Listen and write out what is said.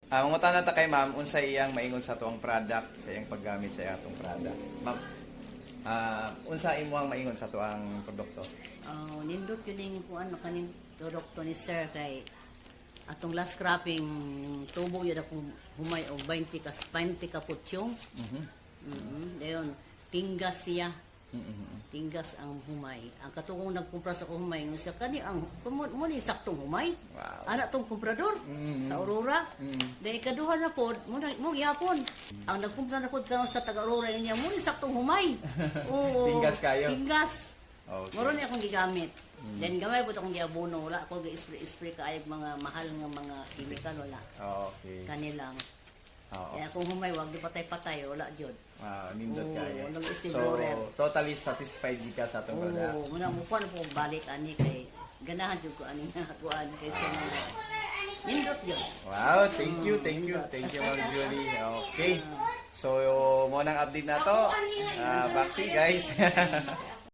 Mangutan na ta kay ma'am, unsa iyang maingon sa tuwang product, sa iyang paggamit sa atong product. Ma'am, unsa imo ang maingon sa tuwang produkto? Nindot yun yung kung ano kaning produkto ni Sir kay atong last cropping tubo yun akong humay o 20 ka putyong. Dayon, tinggas siya. Tinggas ang humay. Ang katungong nagkumpra sa humay nga siya kani ang mo ni saktong humay. Wow. Ana tong komprador sa Aurora. Dahil ikaduha na pod mo gyapon. Ang nagkumpra na pod karon sa taga Aurora niya mo ni saktong humay. Oo. Tinggas kayo? Tinggas. Okay. Moro ni akong gigamit. Then gamay po akong giabono, wala ko gi-spray kaayog mga mahal nga mga chemical wala. Okay. Kanilang. Oo. Kaya kung humay wag di patay-patay wala jud. Nindot kayo. walang So, steamroller. totally satisfied ka sa atong product. Oo, muna mo kuan po balik ani kay ganahan jud ko ani nga kuan kay sa mga nindot jud. Wow, thank you, Ma'am Julie. Okay. So, mo nang update na to. Back to you guys.